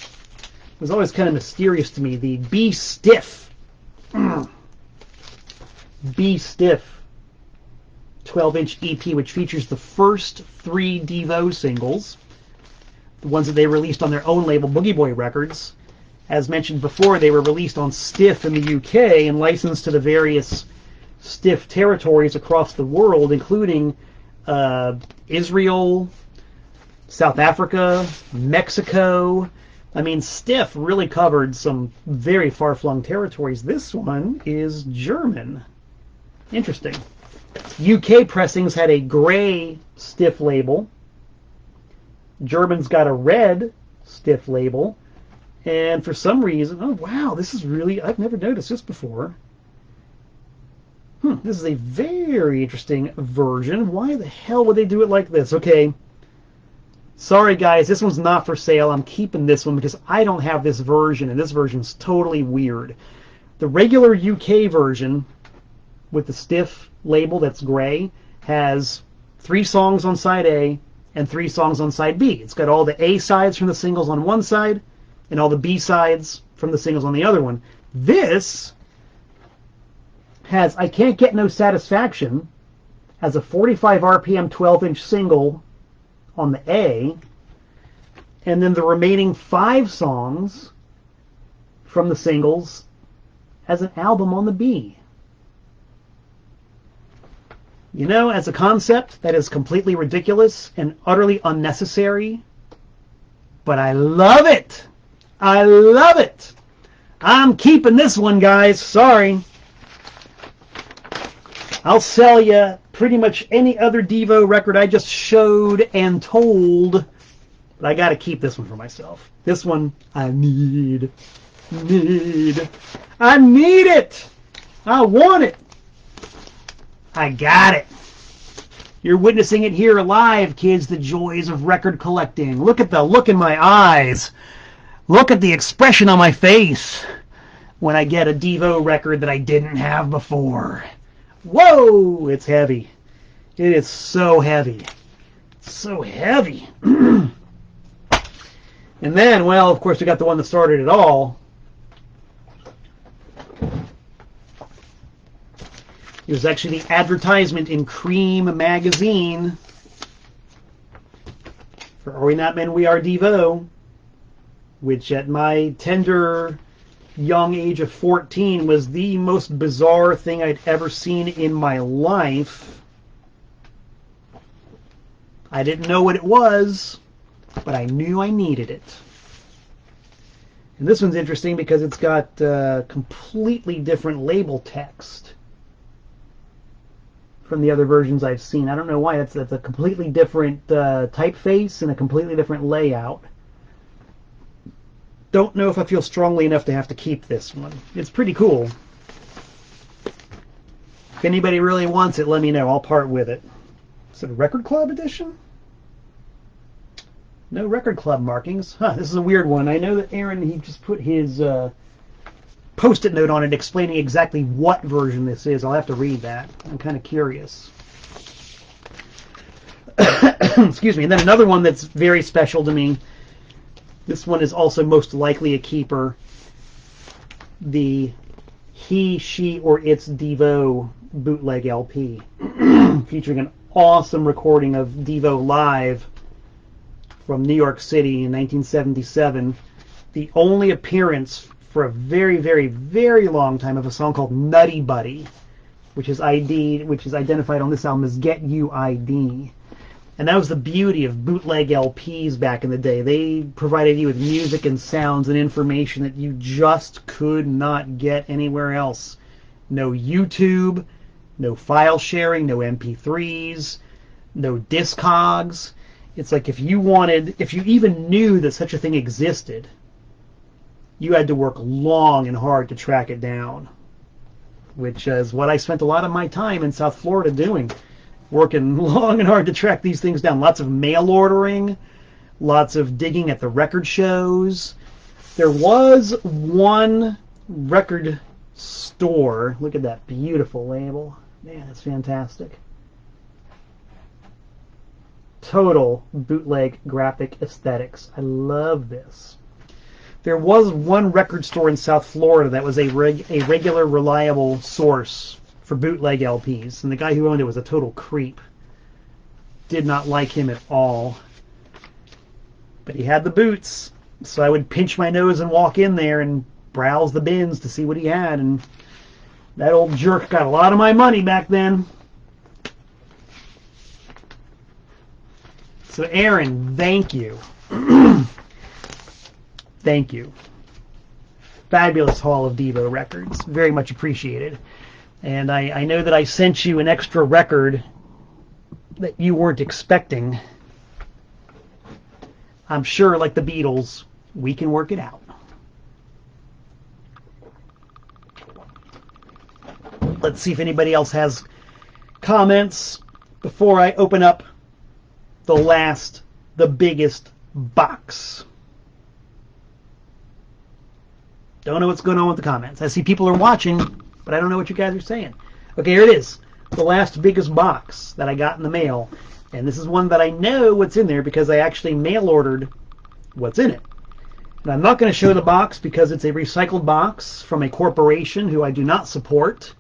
was always kind of mysterious to me. The Be Stiff. Be Stiff 12-inch EP, which features the first 3 Devo singles, the ones that they released on their own label, Boogie Boy Records. As mentioned before, they were released on Stiff in the UK and licensed to the various Stiff territories across the world, including Israel, South Africa, Mexico. I mean, Stiff really covered some very far-flung territories. This one is German. Interesting. UK pressings had a gray Stiff label. German's got a red Stiff label. And for some reason, oh wow, this is really, I've never noticed this before. This is a very interesting version. Why the hell would they do it like this? Okay. Sorry guys, this one's not for sale. I'm keeping this one because I don't have this version, and this version's totally weird. The regular UK version with the Stiff label that's gray has 3 songs on side A and 3 songs on side B. It's got all the A sides from the singles on one side and all the B sides from the singles on the other one. This has I Can't Get No Satisfaction as a 45 RPM 12-inch single on the A, and then the remaining 5 songs from the singles as an album on the B. You know, as a concept, that is completely ridiculous and utterly unnecessary, but I love it. I love it. I'm keeping this one, guys. Sorry. I'll sell you pretty much any other Devo record I just showed and told, but I got to keep this one for myself. This one I need. I need it. I want it. I got it. You're witnessing it here live, kids, the joys of record collecting. Look at the look in my eyes. Look at the expression on my face when I get a Devo record that I didn't have before. Whoa, it's heavy. It is so heavy. So heavy. And then, well, of course, we got the one that started it all. It was actually the advertisement in Cream magazine for Are We Not Men, We Are Devo, which at my tender young age of 14 was the most bizarre thing I'd ever seen in my life. I didn't know what it was, but I knew I needed it. And this one's interesting because it's got completely different label text from the other versions I've seen. I don't know why. That's a completely different typeface and a completely different layout. Don't know if I feel strongly enough to have to keep this one. It's pretty cool. If anybody really wants it, let me know. I'll part with it. Is it a Record Club edition? No Record Club markings. Huh, this is a weird one. I know that Aaron, he just put his Post-it note on it explaining exactly what version this is. I'll have to read that. I'm kind of curious. Excuse me. And then another one that's very special to me. This one is also most likely a keeper. The He, She, or It's Devo bootleg LP. Featuring an awesome recording of Devo live from New York City in 1977. The only appearance for a very, very, very long time of a song called Nutty Buddy, which is identified on this album as Get You ID. And that was the beauty of bootleg LPs back in the day. They provided you with music and sounds and information that you just could not get anywhere else. No YouTube, no file sharing, no MP3s, no Discogs. It's like if you even knew that such a thing existed, you had to work long and hard to track it down, which is what I spent a lot of my time in South Florida doing. Working long and hard to track these things down. Lots of mail ordering, lots of digging at the record shows, There was one record store. Look at that beautiful label. Man, that's fantastic. Total bootleg graphic aesthetics. I love this. There was one record store in South Florida that was a regular, reliable source for bootleg LPs, and the guy who owned it was a total creep. Did not like him at all. But he had the boots, so I would pinch my nose and walk in there and browse the bins to see what he had, and that old jerk got a lot of my money back then. So Aaron, thank you. Thank you. Fabulous haul of Devo records. Very much appreciated. And I know that I sent you an extra record that you weren't expecting. I'm sure, like the Beatles, we can work it out. Let's see if anybody else has comments before I open up the biggest box. Don't know what's going on with the comments. I see people are watching, but I don't know what you guys are saying. Okay, here it is. The last biggest box that I got in the mail. And this is one that I know what's in there because I actually mail ordered what's in it. And I'm not going to show the box because it's a recycled box from a corporation who I do not support.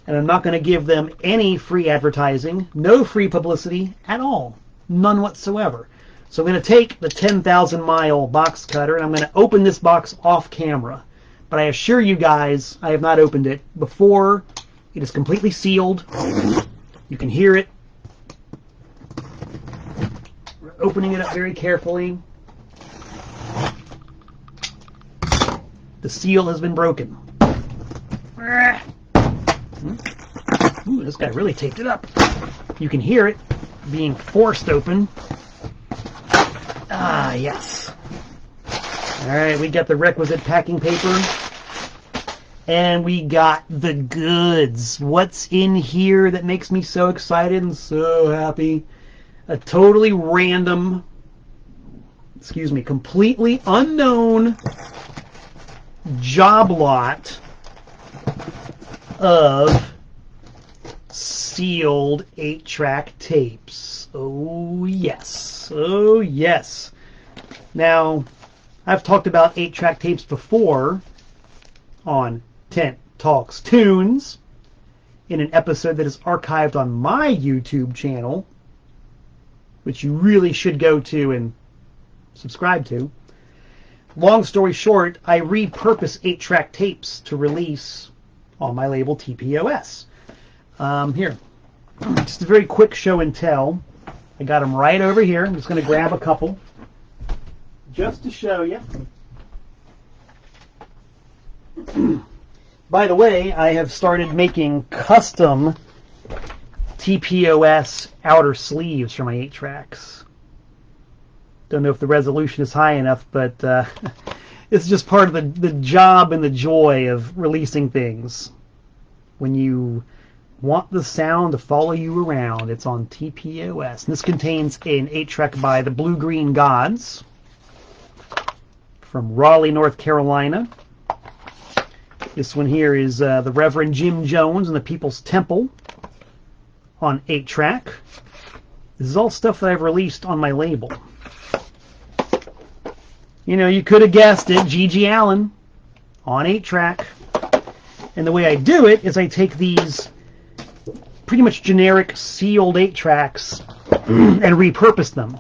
And I'm not going to give them any free advertising, no free publicity at all. None whatsoever. So I'm going to take the 10,000 mile box cutter and I'm going to open this box off camera. But I assure you guys, I have not opened it before. It is completely sealed. You can hear it. We're opening it up very carefully. The seal has been broken. Ooh, this guy really taped it up. You can hear it being forced open. Ah, yes. Alright, we got the requisite packing paper. And we got the goods. What's in here that makes me so excited and so happy? A totally random, completely unknown job lot of sealed 8-track tapes. Oh, yes. Oh, yes. Now, I've talked about 8-track tapes before on Tent Talks Tunes in an episode that is archived on my YouTube channel, which you really should go to and subscribe to. Long story short, I repurpose 8-track tapes to release on my label TPOS. Here, just a very quick show and tell. I got them right over here. I'm just going to grab a couple just to show you. By the way, I have started making custom TPOS outer sleeves for my 8-tracks. Don't know if the resolution is high enough, but it's just part of the job and the joy of releasing things. When you want the sound to follow you around, it's on TPOS. And this contains an 8-track by the Blue Green Gods from Raleigh, North Carolina. This one here is the Reverend Jim Jones and the People's Temple on 8-track. This is all stuff that I've released on my label. You know, you could have guessed it, G.G. Allen on 8-track. And the way I do it is I take these pretty much generic sealed 8-tracks and repurpose them.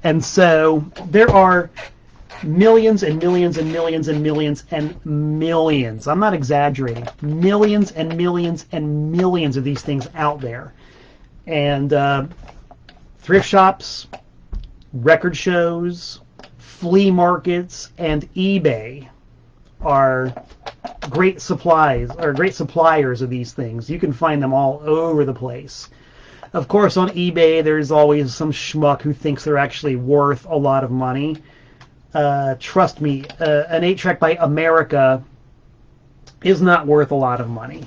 And so there are millions and millions and millions and millions and millions. I'm not exaggerating. Millions and millions and millions of these things out there. And thrift shops, record shows, flea markets, and eBay are great suppliers of these things. You can find them all over the place. Of course, on eBay, there's always some schmuck who thinks they're actually worth a lot of money. Trust me, an 8-track by America is not worth a lot of money.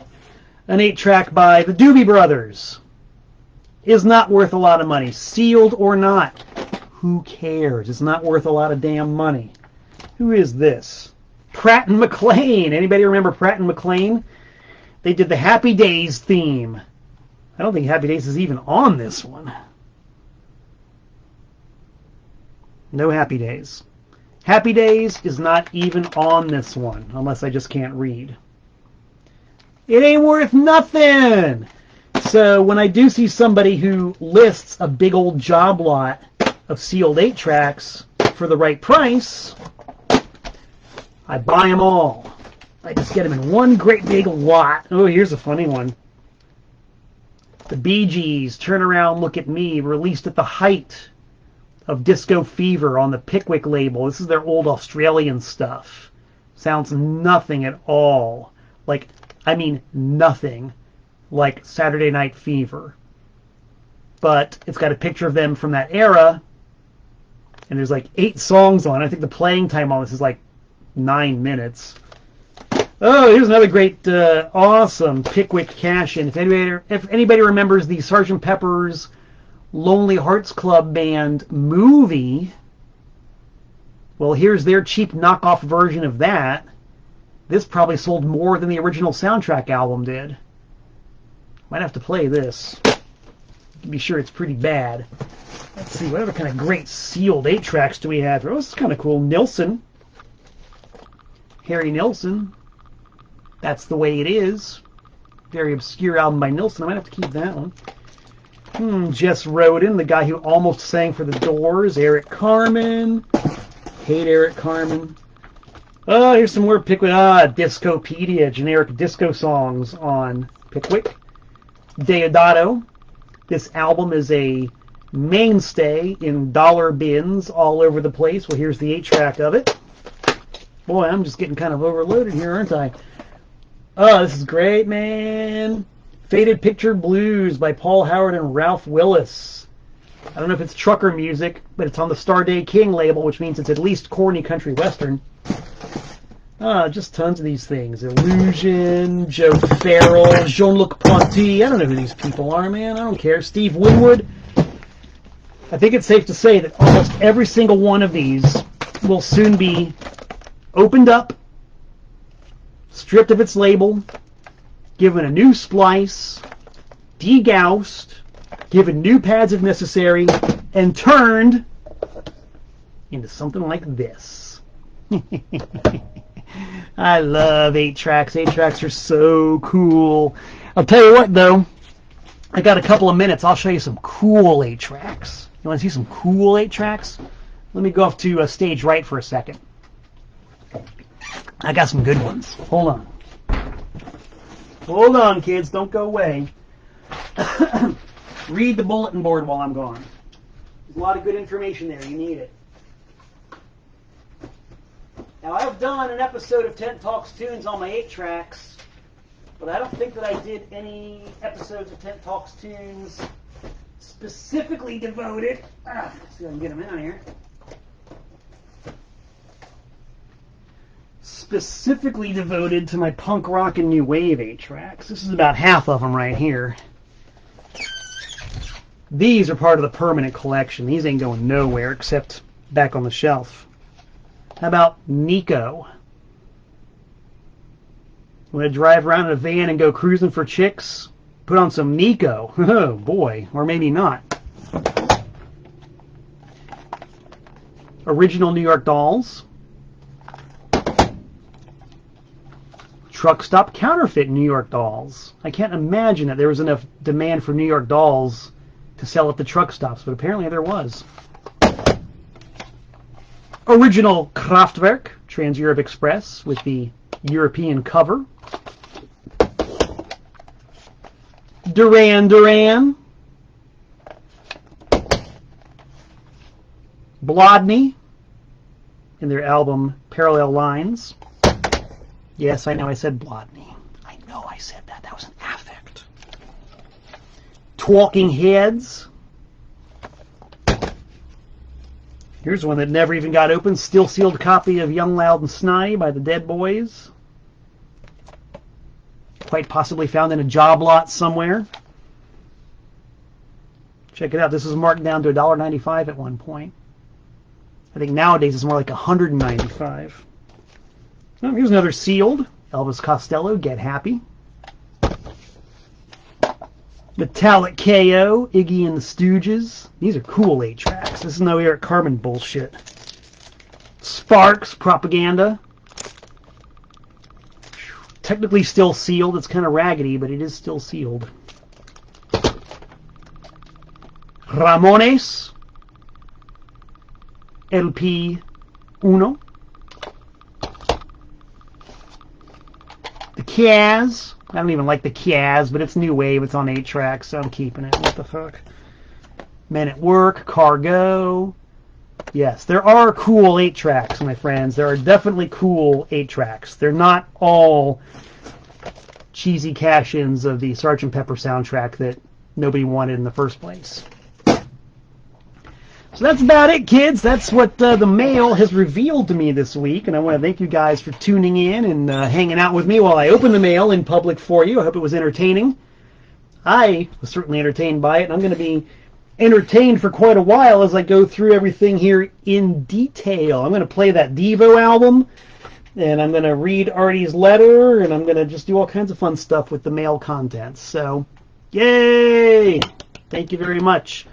An 8-track by the Doobie Brothers is not worth a lot of money. Sealed or not, who cares? It's not worth a lot of damn money. Who is this? Pratt and McLean. Anybody remember Pratt and McLean? They did the Happy Days theme. I don't think Happy Days is even on this one. No Happy Days. Happy Days is not even on this one, unless I just can't read. It ain't worth nothing! So when I do see somebody who lists a big old job lot of sealed 8-tracks for the right price, I buy them all. I just get them in one great big lot. Oh, here's a funny one. The Bee Gees, Turn Around, Look at Me, released at the height of disco fever on the Pickwick label. This is their old Australian stuff. Sounds nothing at all like, I mean nothing like Saturday Night Fever. But it's got a picture of them from that era, and there's like 8 songs on it. I think the playing time on this is like 9 minutes. Oh, here's another great, awesome Pickwick cash-in. If anybody remembers the Sgt. Pepper's Lonely Hearts Club Band movie, well, here's their cheap knockoff version of that. This probably sold more than the original soundtrack album did. Might have to play this. Be sure it's pretty bad. Let's see, what other kind of great sealed 8-tracks do we have here? Oh, this is kind of cool. Nilsson. Harry Nilsson. That's the Way It Is. Very obscure album by Nilsson. I might have to keep that one. Jess Roden, the guy who almost sang for the Doors. Eric Carmen. Hate Eric Carmen. Oh, here's some more Pickwick. Discopedia, generic disco songs on Pickwick. Deodato. This album is a mainstay in dollar bins all over the place. Well, here's the 8-track of it. Boy, I'm just getting kind of overloaded here, aren't I? Oh, this is great, man. Faded Picture Blues by Paul Howard and Ralph Willis. I don't know if it's trucker music, but it's on the Starday King label, which means it's at least corny country western. Just tons of these things. Illusion, Joe Farrell, Jean-Luc Ponty. I don't know who these people are, man. I don't care. Steve Winwood. I think it's safe to say that almost every single one of these will soon be opened up, stripped of its label, given a new splice, degaussed, given new pads if necessary, and turned into something like this. I love 8-tracks. 8-tracks are so cool. I'll tell you what, though. I got a couple of minutes. I'll show you some cool 8-tracks. You want to see some cool 8-tracks? Let me go off to stage right for a second. I got some good ones. Hold on. Hold on, kids. Don't go away. Read the bulletin board while I'm gone. There's a lot of good information there. You need it. Now, I've done an episode of Tent Talks Tunes on my 8-tracks, but I don't think that I did any episodes of Tent Talks Tunes specifically devoted. Let's see if I can get them out of here. Specifically devoted to my punk rock and new wave 8-tracks. This is about half of them right here. These are part of the permanent collection. These ain't going nowhere except back on the shelf. How about Nico? Want to drive around in a van and go cruising for chicks? Put on some Nico. Oh boy, or maybe not. Original New York Dolls. Truck Stop Counterfeit New York Dolls. I can't imagine that there was enough demand for New York Dolls to sell at the truck stops, but apparently there was. Original Kraftwerk, Trans-Europe Express, with the European cover. Duran Duran. Blodny, in their album Parallel Lines. Yes, I know I said Blodny. I know I said that. That was an affect. Talking Heads. Here's one that never even got opened. Still sealed copy of Young, Loud, and Snotty by the Dead Boys. Quite possibly found in a job lot somewhere. Check it out. This was marked down to $1.95 at one point. I think nowadays it's more like $195. Oh, here's another sealed. Elvis Costello, Get Happy. Metallic KO, Iggy and the Stooges. These are cool 8-tracks. This is no Eric Carmen bullshit. Sparks, Propaganda. Technically still sealed. It's kind of raggedy, but it is still sealed. Ramones. LP Uno. The Kaz. I don't even like the Kaz, but it's new wave. It's on 8 tracks, so I'm keeping it. What the fuck? Men at Work. Cargo. Yes, there are cool 8 tracks, my friends. There are definitely cool 8 tracks. They're not all cheesy cash-ins of the Sgt. Pepper soundtrack that nobody wanted in the first place. So that's about it, kids. That's what the mail has revealed to me this week, and I want to thank you guys for tuning in and hanging out with me while I open the mail in public for you. I hope it was entertaining. I was certainly entertained by it, and I'm going to be entertained for quite a while as I go through everything here in detail. I'm going to play that Devo album, and I'm going to read Artie's letter, and I'm going to just do all kinds of fun stuff with the mail contents. So, yay! Thank you very much.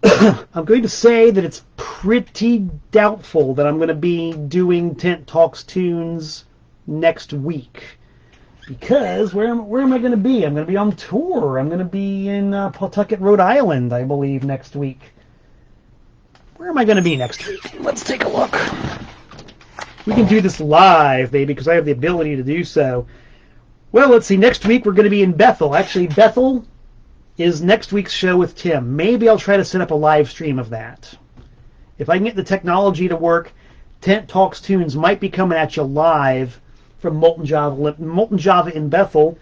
I'm going to say that it's pretty doubtful that I'm going to be doing Tent Talks Tunes next week. Because where am I going to be? I'm going to be on tour. I'm going to be in Pawtucket, Rhode Island, I believe, next week. Where am I going to be next week? Let's take a look. We can do this live, baby, because I have the ability to do so. Well, let's see. Next week we're going to be in Bethel. Actually, Bethel is next week's show with Tim. Maybe I'll try to set up a live stream of that. If I can get the technology to work, Tent Talks Tunes might be coming at you live from Molten Java in Bethel.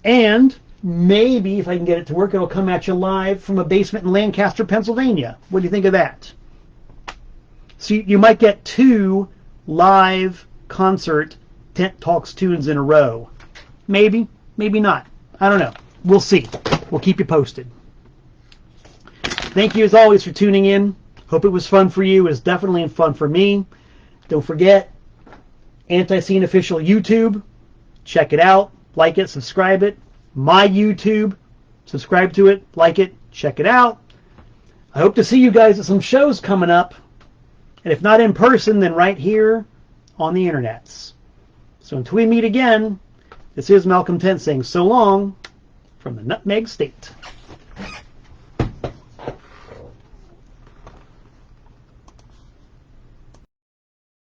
And maybe, if I can get it to work, it'll come at you live from a basement in Lancaster, Pennsylvania. What do you think of that? So you might get 2 live concert Tent Talks Tunes in a row. Maybe, maybe not. I don't know. We'll see. We'll keep you posted. Thank you as always for tuning in. Hope it was fun for you. It was definitely fun for me. Don't forget, Antiseen Official YouTube. Check it out. Like it. Subscribe it. My YouTube. Subscribe to it. Like it. Check it out. I hope to see you guys at some shows coming up. And if not in person, then right here on the internets. So until we meet again, this is Malcolm Tent saying so long from the Nutmeg State.